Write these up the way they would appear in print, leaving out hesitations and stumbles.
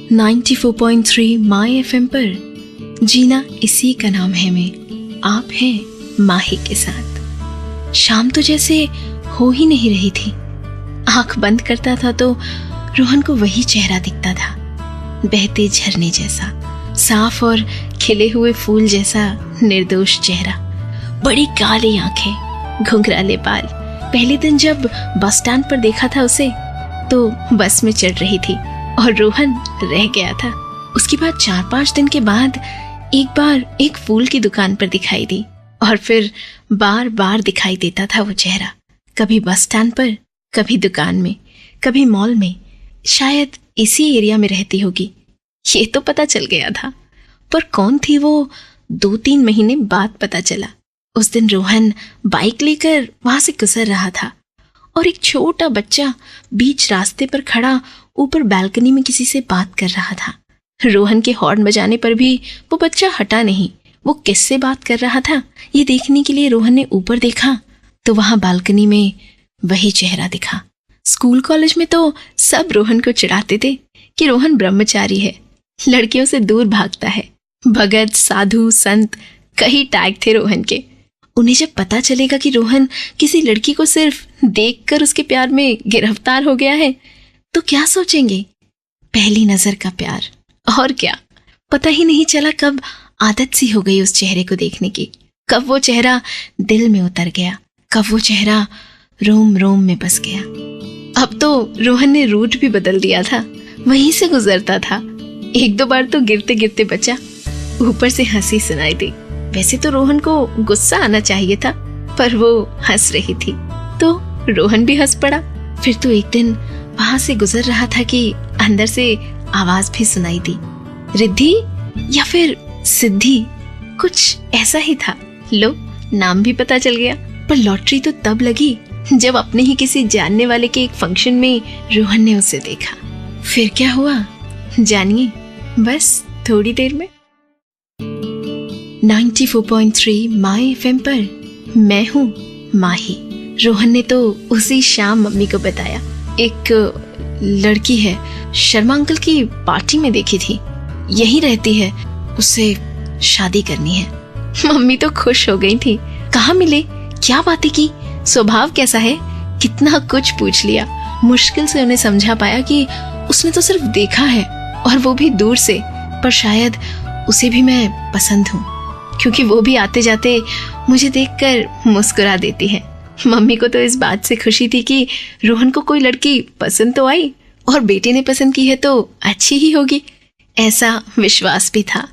94.3 माई FM पर जीना इसी का नाम है में आप हैं माही के साथ। शाम तो जैसे हो ही नहीं रही थी। आंख बंद करता था तो रोहन को वही चेहरा दिखता था, बहते झरने जैसा, साफ और खिले हुए फूल जैसा निर्दोष चेहरा, बड़ी काली आंखें, घुंघराले बाल। पहले दिन जब बस स्टैंड पर देखा था उसे तो बस में चढ़ रही थी और रोहन रह गया था। उसके बाद 4-5 दिन के बाद एक बार एक फूल की दुकान पर दिखाई दी और फिर बार बार दिखाई देता था वो चेहरा, कभी बस स्टैंड पर, कभी दुकान में, कभी मॉल में। शायद इसी एरिया में रहती होगी, ये तो पता चल गया था। पर कौन थी वो 2-3 महीने बाद पता चला। उस दिन रोहन बाइक लेकर वहां से गुजर रहा था और एक छोटा बच्चा बीच रास्ते पर खड़ा ऊपर बालकनी में किसी से बात कर रहा था। रोहन के हॉर्न बजाने पर भी वो बच्चा हटा नहीं। वो किससे बात कर रहा था ये देखने के लिए रोहन ने ऊपर देखा तो वहां बालकनी में वही चेहरा दिखा। स्कूल कॉलेज में तो सब रोहन को चिढ़ाते थे कि रोहन ब्रह्मचारी है, लड़कियों से दूर भागता है। भगत, साधु, संत कई टैग थे रोहन के। उन्हें जब पता चलेगा कि रोहन किसी लड़की को सिर्फ देखकर उसके प्यार में गिरफ्तार हो गया है तो क्या सोचेंगे? पहली नजर का प्यार, और क्या। पता ही नहीं चला कब आदत सी हो गई उस चेहरे को देखने की, कब वो चेहरा दिल में उतर गया, कब वो चेहरा रोम रोम में बस गया। अब तो रोहन ने रूट भी बदल दिया था, वहीं से गुजरता था। 1-2 बार तो गिरते गिरते बचा। ऊपर से हंसी सुनाई दी। वैसे तो रोहन को गुस्सा आना चाहिए था पर वो हंस रही थी तो रोहन भी हंस पड़ा। फिर तो एक दिन वहां से गुजर रहा था कि अंदर से आवाज भी सुनाई दी, रिद्धि या फिर सिद्धि, कुछ ऐसा ही था। लो, नाम भी पता चल गया। पर लॉटरी तो तब लगी जब अपने ही किसी जानने वाले के एक फंक्शन में रोहन ने उसे देखा। फिर क्या हुआ जानिए बस थोड़ी देर में। 94.3 माई एफएम पर मैं हूँ माही। रोहन ने तो उसी शाम मम्मी को बताया, एक लड़की है, शर्मा अंकल की पार्टी में देखी थी, यहीं रहती है, उससे शादी करनी है। मम्मी तो खुश हो गई थी। कहाँ मिले, क्या बातें की, स्वभाव कैसा है, कितना कुछ पूछ लिया। मुश्किल से उन्हें समझा पाया कि उसने तो सिर्फ देखा है और वो भी दूर से, पर शायद उसे भी मैं पसंद हूँ क्योंकि वो भी आते जाते मुझे देखकर मुस्कुरा देती है। मम्मी को तो इस बात से खुशी थी कि रोहन को कोई लड़की पसंद तो आई और बेटे ने पसंद की है तो अच्छी ही होगी, ऐसा विश्वास भी था।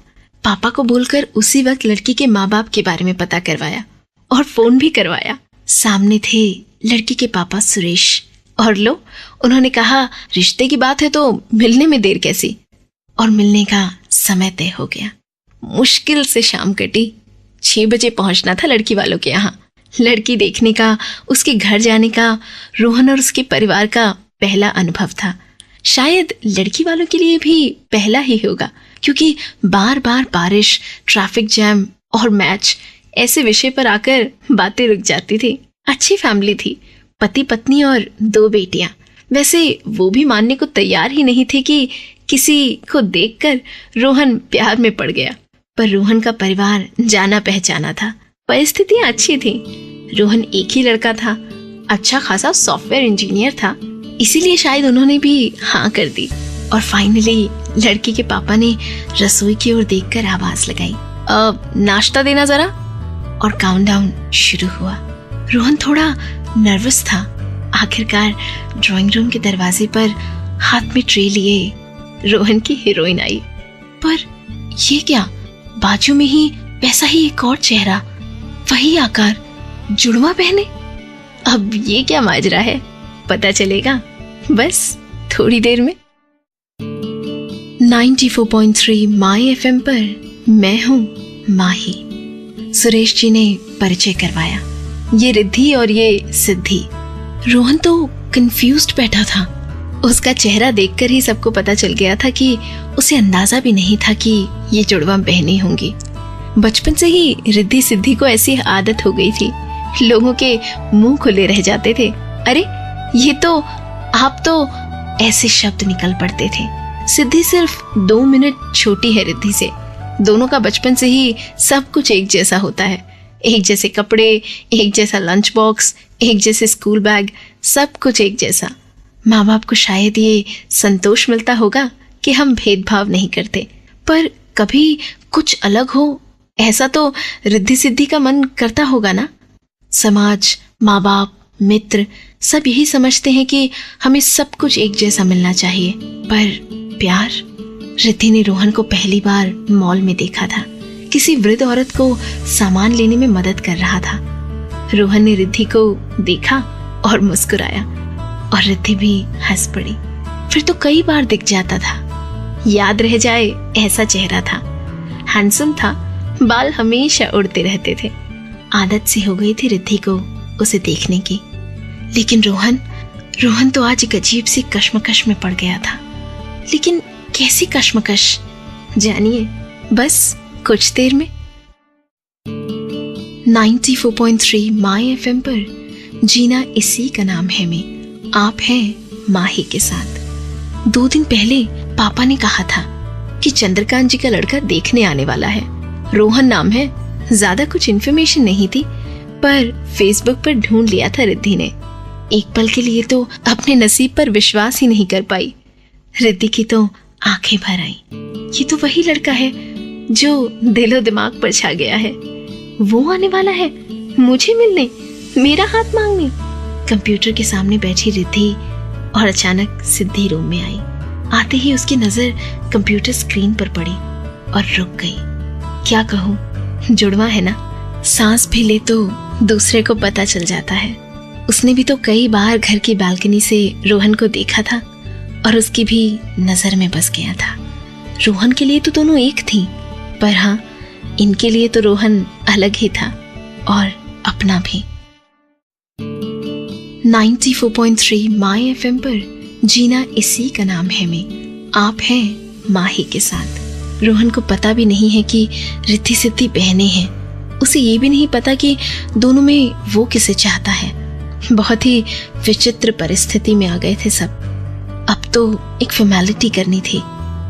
पापा को बोलकर उसी वक्त लड़की के माँ बाप के बारे में पता करवाया और फोन भी करवाया। सामने थे लड़की के पापा सुरेश और लो, उन्होंने कहा रिश्ते की बात है तो मिलने में देर कैसी। और मिलने का समय तय हो गया। मुश्किल से शाम कटी। 6 बजे पहुंचना था लड़की वालों के यहाँ। लड़की देखने का, उसके घर जाने का रोहन और उसके परिवार का पहला अनुभव था। शायद लड़की वालों के लिए भी पहला ही होगा क्योंकि बार बार बारिश, ट्रैफिक जैम और मैच ऐसे विषय पर आकर बातें रुक जाती थी। अच्छी फैमिली थी, पति पत्नी और 2 बेटियां। वैसे वो भी मानने को तैयार ही नहीं थे कि किसी को देखकर रोहन प्यार में पड़ गया। पर रोहन का परिवार जाना पहचाना था, परिस्थितियां अच्छी थी। रोहन एक ही लड़का था, अच्छा खासा सॉफ्टवेयर इंजीनियर था, इसीलिए शायद उन्होंने भी हाँ कर दी। और फाइनली लड़की के पापा ने रसोई की ओर देखकर आवाज लगाई, नाश्ता देना जरा। और काउंटडाउन शुरू हुआ। रोहन थोड़ा नर्वस था। आखिरकार ड्राइंग रूम के दरवाजे पर हाथ में ट्रे लिए रोहन की हीरोइन आई। पर ये क्या, बाजू में ही वैसा ही एक और चेहरा, वही आकार, जुड़वा पहने। अब ये क्या माजरा है, पता चलेगा बस थोड़ी देर में। 94.3 माई एफएम पर मैं हूँ माही। सुरेश जी ने परिचय करवाया, ये रिद्धि और ये सिद्धि। रोहन तो कंफ्यूज्ड बैठा था। उसका चेहरा देखकर ही सबको पता चल गया था कि उसे अंदाजा भी नहीं था कि ये जुड़वा बहनें होंगी। बचपन से ही रिद्धि सिद्धि को ऐसी आदत हो गई थी, लोगों के मुंह खुले रह जाते थे। अरे ये तो, आप तो, ऐसे शब्द निकल पड़ते थे। सिद्धि सिर्फ 2 मिनट छोटी है रिद्धि से। दोनों का बचपन से ही सब कुछ एक जैसा होता है। एक जैसे कपड़े, एक जैसा लंच बॉक्स, एक जैसे स्कूल बैग, सब कुछ एक जैसा। माँ बाप को शायद ये संतोष मिलता होगा कि हम भेदभाव नहीं करते, पर कभी कुछ अलग हो ऐसा तो रिद्धि सिद्धि का मन करता होगा ना। समाज, माँ बाप, मित्र सब यही समझते हैं कि हमें सब कुछ एक जैसा मिलना चाहिए, पर प्यार। रिद्धि ने रोहन को पहली बार मॉल में देखा था। किसी वृद्ध औरत को सामान लेने में मदद कर रहा था। रोहन ने रिद्धि को देखा और मुस्कुराया और रिद्धि भी हंस पड़ी। फिर तो कई बार दिख जाता था। याद रह जाए ऐसा चेहरा था। हैंडसम था, बाल हमेशा उड़ते रहते थे। आदत सी हो गई थी रिद्धि को उसे देखने की। लेकिन रोहन तो आज एक अजीब सी कश्मकश में पड़ गया था। लेकिन कैसी कश्मकश, जानिए बस कुछ देर में। 94.3 माय एफएम पर जीना इसी का नाम है में आप हैं माही के साथ। 2 दिन पहले पापा ने कहा था कि चंद्रकांत जी का लड़का देखने आने वाला है। रोहन नाम है। ज्यादा कुछ इन्फॉर्मेशन नहीं थी, पर फेसबुक पर ढूंढ लिया था रिद्धि ने। एक पल के लिए तो अपने नसीब पर विश्वास ही नहीं कर पाई। रिद्धि की तो आंखें भर आई। ये तो वही लड़का है जो दिलो दिमाग पर छा गया है। वो आने वाला है मुझे मिलने, मेरा हाथ मांगने। कंप्यूटर के सामने बैठी रिद्धि और अचानक सिद्धि रूम में आई। आते ही उसकी नजर कंप्यूटर स्क्रीन पर पड़ी और रुक गई। क्या कहूँ, जुड़वा है ना। सांस भी ले तो दूसरे को पता चल जाता है। उसने भी तो कई बार घर की बालकनी से रोहन को देखा था और उसकी भी नजर में बस गया था। रोहन के लिए तो दोनों एक थी, पर हाँ, इनके लिए तो रोहन अलग ही था और अपना भी। 94.3 माय एफएम पर जीना इसी का नाम है में आप हैं माही के साथ। रोहन को पता भी नहीं है कि रिद्धि सिद्धि बहनें हैं। उसे ये भी नहीं पता कि दोनों में वो किसे चाहता है। बहुत ही विचित्र परिस्थिति में आ गए थे सब। अब तो एक फॉर्मेलिटी करनी थी।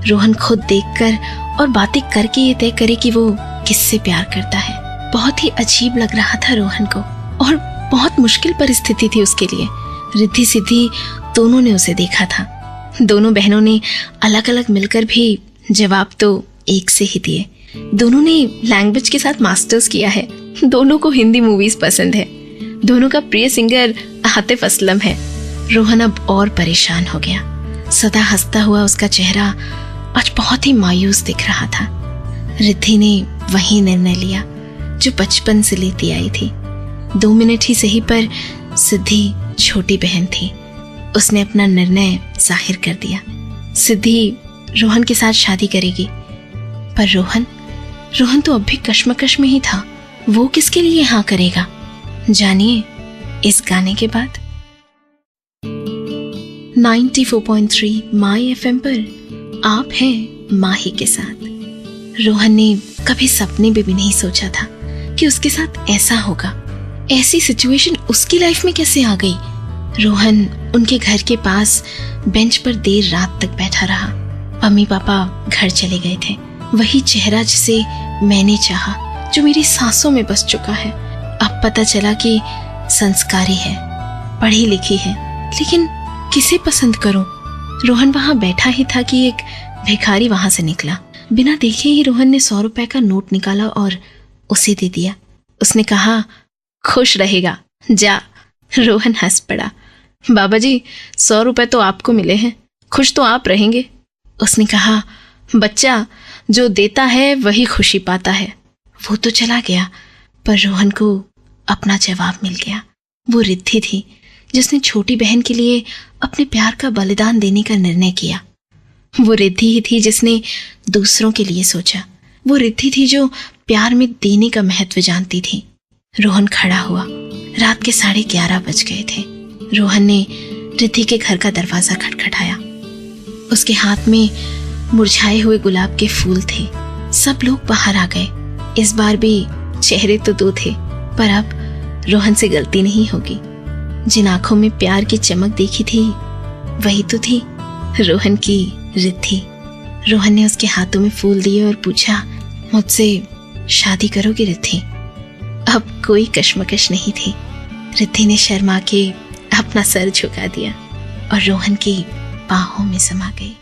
रोहन खुद देखकर और बातें करके ये तय करे कि वो किससे प्यार करता है। बहुत ही अजीब लग रहा था रोहन को और बहुत मुश्किल परिस्थिति थी उसके लिए। रिद्धि सिद्धि दोनों ने उसे देखा था। दोनों बहनों ने अलग अलग मिलकर भी जवाब तो एक से ही दिए। दोनों ने लैंग्वेज के साथ मास्टर्स किया है। दोनों को हिंदी मूवीज पसंद है। दोनों का प्रिय सिंगर आतिफ असलम है। रोहन अब और परेशान हो गया। सदा हंसता हुआ उसका चेहरा आज बहुत ही मायूस दिख रहा था। रिद्धि ने वही निर्णय लिया जो बचपन से लेती आई थी। 2 मिनट ही सही, पर सिद्धि छोटी बहन थी। उसने अपना निर्णय जाहिर कर दिया। सिद्धि रोहन के साथ शादी करेगी, पर रोहन तो अब भी कश्मकश में ही था। वो किसके लिए हाँ करेगा, जानिए इस गाने के बाद। 94.3 माय एफएम पर आप हैं माही के साथ। रोहन ने कभी सपने में भी नहीं सोचा था कि उसके साथ ऐसा होगा। ऐसी सिचुएशन उसकी लाइफ में कैसे आ गई। रोहन उनके घर के पास बेंच पर देर रात तक बैठा रहा। मम्मी पापा घर चले गए थे। वही चेहरा जिसे मैंने चाहा, जो मेरी सांसों में बस चुका है। अब पता चला कि संस्कारी है, पढ़ी लिखी है, लेकिन किसे पसंद करूं। रोहन वहां बैठा ही था कि एक भिखारी वहां से निकला। बिना देखे ही रोहन ने 100 रुपए का नोट निकाला और उसे दे दिया। उसने कहा, खुश रहेगा, जा। रोहन हंस पड़ा। बाबा जी, 100 रुपए तो आपको मिले हैं, खुश तो आप रहेंगे। उसने कहा, बच्चा, जो देता है वही खुशी पाता है। वो तो चला गया, पर रोहन को अपना जवाब मिल गया। वो रिद्धि थी जिसने छोटी बहन के लिए अपने प्यार का बलिदान देने का निर्णय किया। वो रिद्धि ही थी जिसने दूसरों के लिए सोचा। वो रिद्धि थी जो प्यार में देने का महत्व जानती थी। रोहन खड़ा हुआ। रात के 11:30 बज गए थे। रोहन ने रिद्धि के घर का दरवाजा खटखटाया। उसके हाथ में मुरझाए हुए गुलाब के फूल थे। सब लोग बाहर आ गए। इस बार भी चेहरे तो 2 थे, पर अब रोहन से गलती नहीं होगी। जिन आंखों में प्यार की चमक देखी थी, वही तो थी रोहन की रिद्धि। रोहन ने उसके हाथों में फूल दिए और पूछा, मुझसे शादी करोगे रिद्धि? अब कोई कश्मकश नहीं थी। रिद्धि ने शर्मा के अपना सर झुका दिया और रोहन की बाहों में समा गई।